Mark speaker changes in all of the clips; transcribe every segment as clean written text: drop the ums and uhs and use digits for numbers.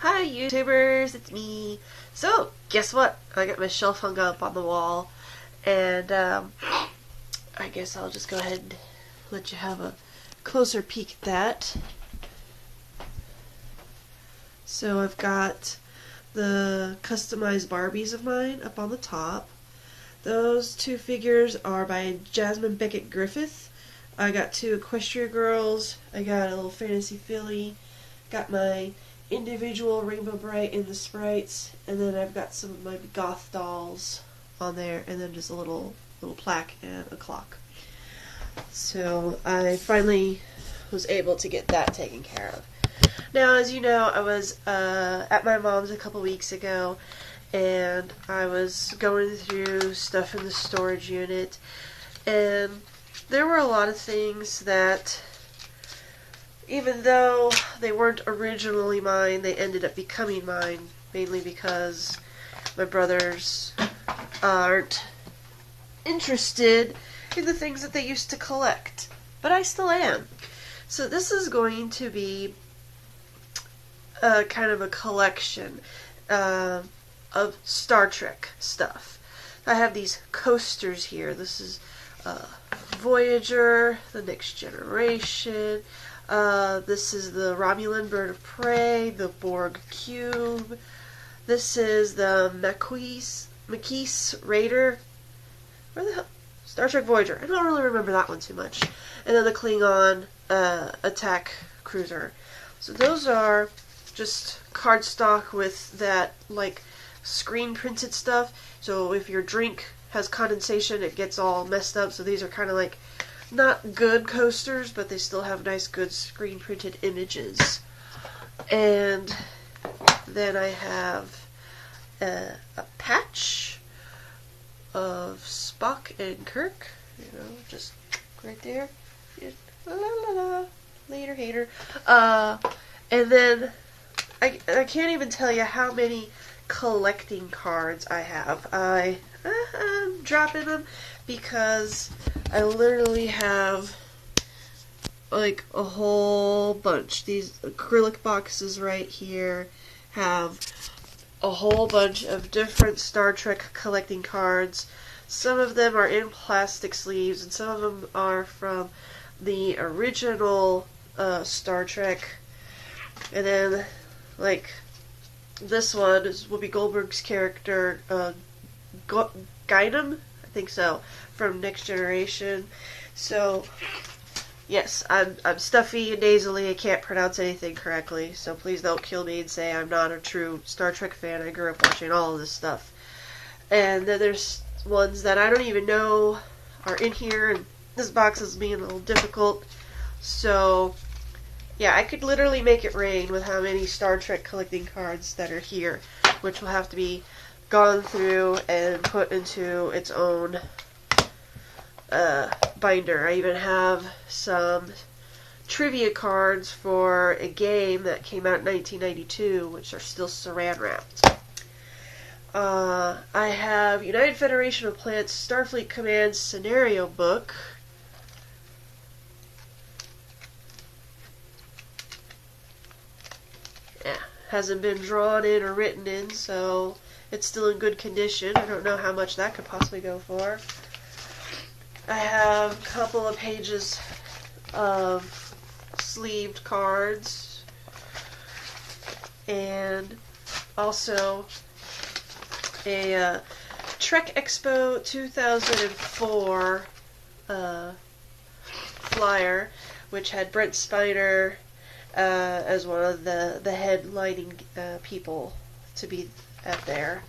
Speaker 1: Hi YouTubers, it's me. So, guess what? I got my shelf hung up on the wall, and I guess I'll just go ahead and let you have a closer peek at that. So I've got the customized Barbies of mine up on the top. Those two figures are by Jasmine Beckett Griffith. I got two Equestria girls, I got a little Fantasy Filly, got my individual Rainbow Bright in the sprites, and then I've got some of my goth dolls on there, and then just a little plaque and a clock. So I finally was able to get that taken care of. Now, as you know, I was at my mom's a couple weeks ago, and I was going through stuff in the storage unit, and there were a lot of things that, even though they weren't originally mine, they ended up becoming mine, mainly because my brothers aren't interested in the things that they used to collect. But I still am. So this is going to be kind of a collection of Star Trek stuff. I have these coasters here. This is Voyager, the Next Generation. This is the Romulan Bird of Prey, the Borg Cube. This is the Maquis Raider. Where the hell? Star Trek Voyager. I don't really remember that one too much. And then the Klingon Attack Cruiser. So those are just cardstock with that, like, screen printed stuff. So if your drink has condensation, it gets all messed up. So these are kind of like not good coasters, but they still have nice, good screen printed images. And then I have a patch of Spock and Kirk, just right there. La la la, later hater. And then I can't even tell you how many collecting cards I have. I'm dropping them because I literally have like a whole bunch. These acrylic boxes right here have a whole bunch of different Star Trek collecting cards. Some of them are in plastic sleeves, and some of them are from the original Star Trek. And then, like, this one is Whoopi Goldberg's character, Guinan, I think so, from Next Generation. So, yes, I'm stuffy and nasally. I can't pronounce anything correctly, so please don't kill me and say I'm not a true Star Trek fan. I grew up watching all of this stuff. And then there's ones that I don't even know are in here, and this box is being a little difficult. So, yeah, I could literally make it rain with how many Star Trek collecting cards that are here, which will have to be gone through and put into its own binder. I even have some trivia cards for a game that came out in 1992, which are still saran wrapped. I have United Federation of Planets Starfleet Command Scenario Book. Yeah, hasn't been drawn in or written in, so it's still in good condition. I don't know how much that could possibly go for. I have a couple of pages of sleeved cards, and also a Trek Expo 2004 flyer, which had Brent Spiner as one of the headlining people to be at there.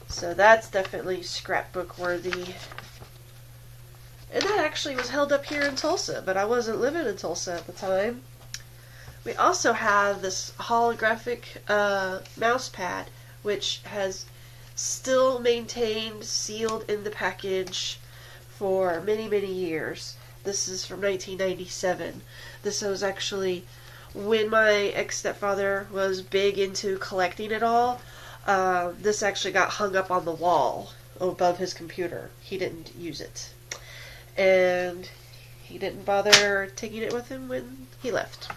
Speaker 1: So that's definitely scrapbook worthy. And that actually was held up here in Tulsa, but I wasn't living in Tulsa at the time. We also have this holographic mouse pad, which has still maintained sealed in the package for many, many years. This is from 1997. This was actually when my ex-stepfather was big into collecting it all. This actually got hung up on the wall above his computer. He didn't use it. And he didn't bother taking it with him when he left.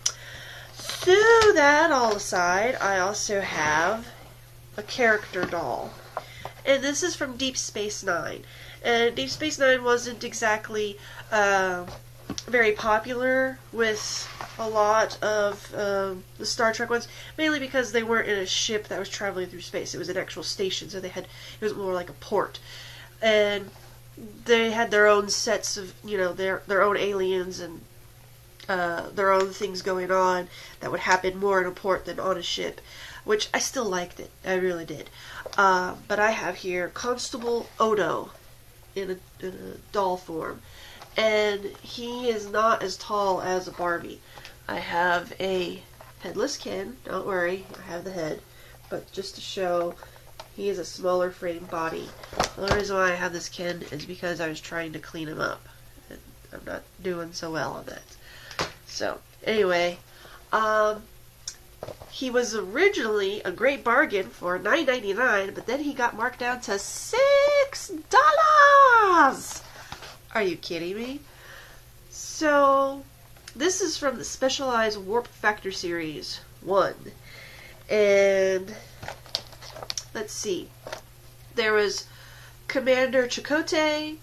Speaker 1: So that all aside, I also have a character doll. And this is from Deep Space Nine. And Deep Space Nine wasn't exactly very popular with a lot of the Star Trek ones, mainly because they weren't in a ship that was traveling through space. It was an actual station, so it was more like a port. And they had their own sets of, their own aliens and their own things going on that would happen more in a port than on a ship, which I still liked it. I really did. But I have here Constable Odo in a doll form, and he is not as tall as a Barbie. I have a headless Ken. Don't worry, I have the head, but just to show, he is a smaller frame body. The only reason why I have this Ken is because I was trying to clean him up, and I'm not doing so well on that. So, anyway, he was originally a great bargain for $9.99, but then he got marked down to $6! Are you kidding me? So, this is from the Specialized Warp Factor Series 1. And, let's see. There was Commander Chakotay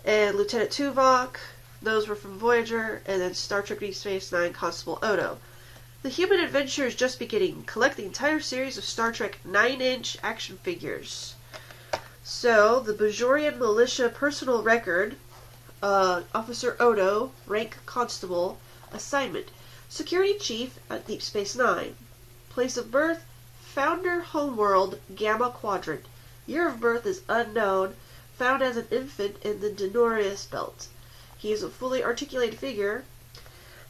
Speaker 1: and Lieutenant Tuvok. Those were from Voyager, and then Star Trek Deep Space Nine Constable Odo. The human adventure is just beginning. Collect the entire series of Star Trek 9-inch action figures. So, the Bajorian Militia Personal Record, Officer Odo, rank Constable, assignment, Security Chief at Deep Space Nine. Place of birth, Founder Homeworld, Gamma Quadrant. Year of birth is unknown, found as an infant in the Denorius Belt. He is a fully articulated figure,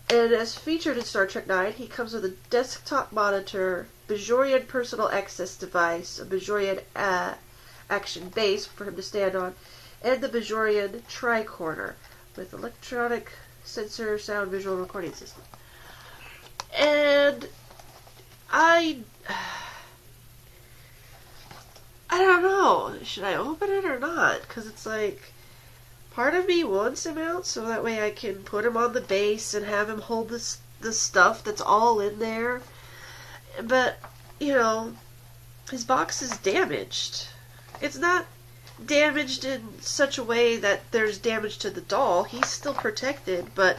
Speaker 1: and as featured in Star Trek IX, he comes with a desktop monitor, Bajorian personal access device, a Bajorian action base for him to stand on, and the Bajorian tricorder with electronic sensor sound visual recording system. And I don't know, should I open it or not? Because it's like, part of me wants him out so that way I can put him on the base and have him hold the stuff that's all in there. But, his box is damaged. It's not damaged in such a way that there's damage to the doll. He's still protected, but,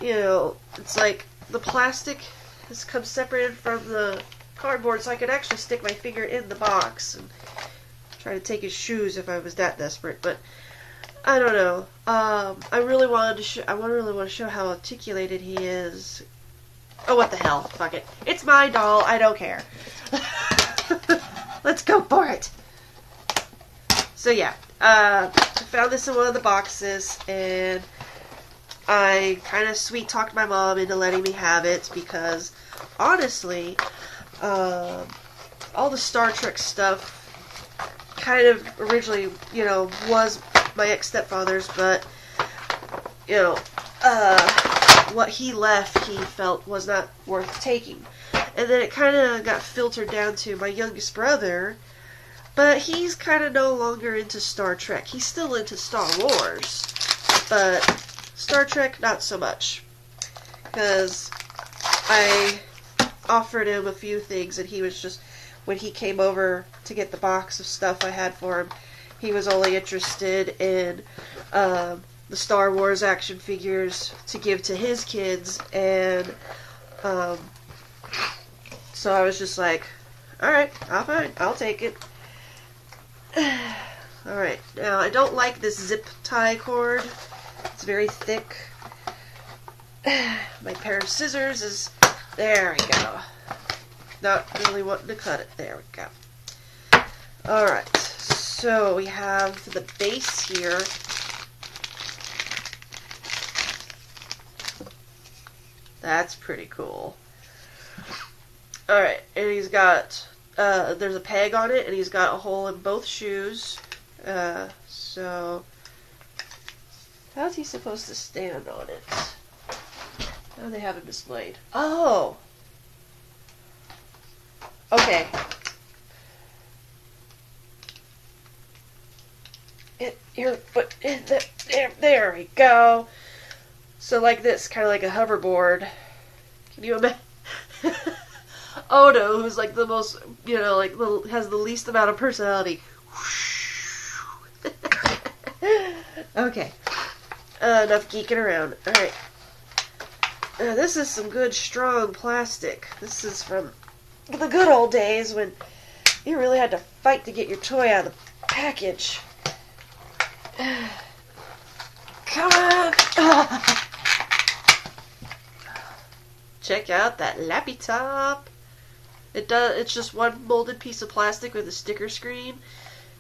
Speaker 1: it's like the plastic has come separated from the cardboard, so I could actually stick my finger in the box and try to take his shoes if I was that desperate. But I don't know. I really want to show how articulated he is. Oh, what the hell? Fuck it. It's my doll. I don't care. Let's go for it. So yeah, I found this in one of the boxes, and I kind of sweet talked my mom into letting me have it because, honestly, all the Star Trek stuff kind of originally, was my ex-stepfather's, but, what he left, he felt was not worth taking. And then it kind of got filtered down to my youngest brother, but he's kind of no longer into Star Trek. He's still into Star Wars, but Star Trek, not so much. Because I offered him a few things, and he was just, when he came over to get the box of stuff I had for him, he was only interested in the Star Wars action figures to give to his kids, and so I was just like, alright, I'll take it. Alright, now I don't like this zip tie cord. It's very thick. My pair of scissors is, there we go. Not really wanting to cut it. There we go. Alright, so we have the base here. That's pretty cool. Alright, and he's got, there's a peg on it, and he's got a hole in both shoes. So, how's he supposed to stand on it? Oh, they have it displayed. Oh! Okay. Your foot in there we go. So like this, kind of like a hoverboard. Can you imagine? Odo, who's like the most, like has the least amount of personality. Okay. Enough geeking around. Alright. This is some good, strong plastic. This is from the good old days when you really had to fight to get your toy out of the package. Come on! Check out that lappy top. It's just one molded piece of plastic with a sticker screen.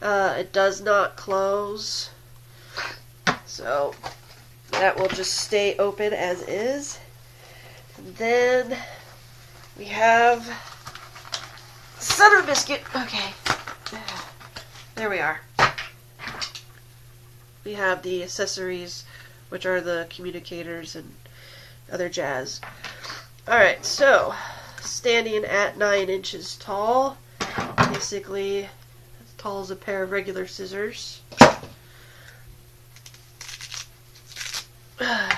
Speaker 1: It does not close. So that will just stay open as is. And then we have son of a biscuit. Okay. There we are. We have the accessories, which are the communicators and other jazz. Alright, so standing at 9 inches tall, basically as tall as a pair of regular scissors. I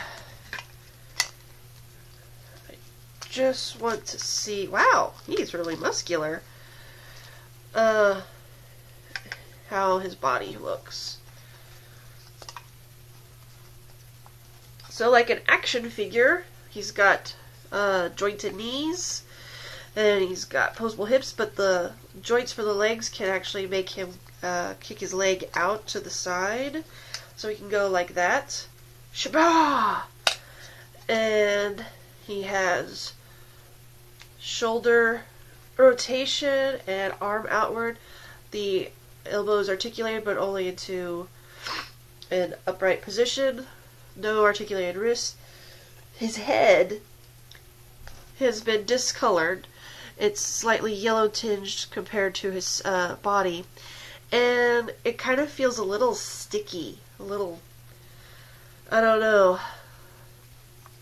Speaker 1: just want to see, wow, he's really muscular, how his body looks. So like an action figure, he's got jointed knees, and he's got posable hips, but the joints for the legs can actually make him kick his leg out to the side, so he can go like that. Shabah! And he has shoulder rotation and arm outward. The elbow is articulated, but only into an upright position. No articulated wrist. His head has been discolored. It's slightly yellow tinged compared to his body. And it kind of feels a little sticky. A little, I don't know.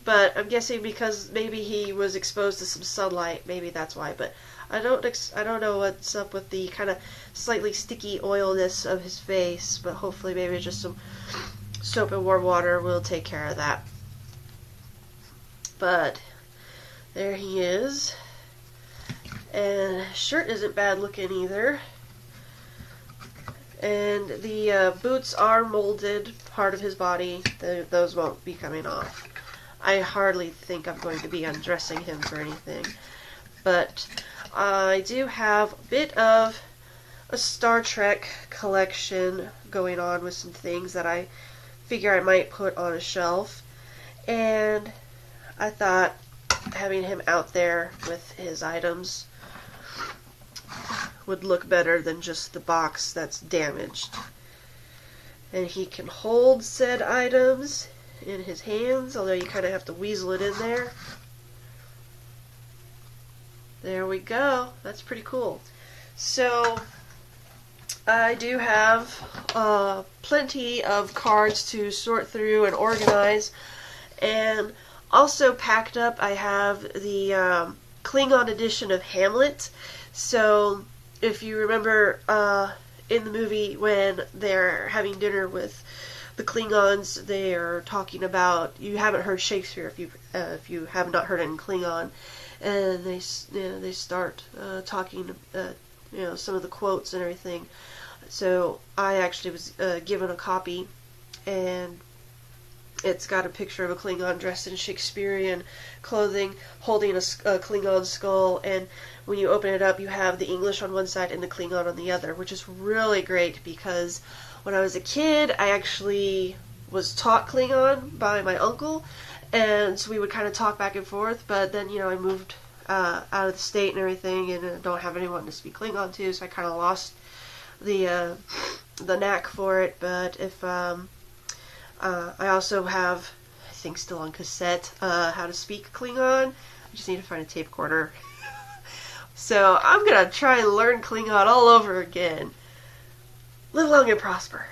Speaker 1: But I'm guessing because maybe he was exposed to some sunlight. Maybe that's why. But I don't know what's up with the kind of slightly sticky oilness of his face. But hopefully maybe just some soap and warm water will take care of that. But there he is. And his shirt isn't bad looking either. And the boots are molded part of his body. Those won't be coming off. I hardly think I'm going to be undressing him for anything. But I do have a bit of a Star Trek collection going on with some things that I figure I might put on a shelf. And I thought having him out there with his items would look better than just the box that's damaged. And he can hold said items in his hands, although you kind of have to weasel it in there. There we go. That's pretty cool. So I do have plenty of cards to sort through and organize, and also packed up I have the Klingon edition of Hamlet. So if you remember in the movie when they're having dinner with the Klingons, they are talking about, you haven't heard Shakespeare if you have not heard it in Klingon, and they start talking some of the quotes and everything. So I actually was given a copy, and it's got a picture of a Klingon dressed in Shakespearean clothing, holding a Klingon skull, and when you open it up, you have the English on one side and the Klingon on the other, which is really great because when I was a kid, I actually was taught Klingon by my uncle, and so we would kind of talk back and forth, but then, I moved out of the state and everything, and I don't have anyone to speak Klingon to, so I kind of lost the knack for it. But if I also have, I think still on cassette, how to speak Klingon. I just need to find a tape recorder. So I'm gonna try and learn Klingon all over again. Live long and prosper.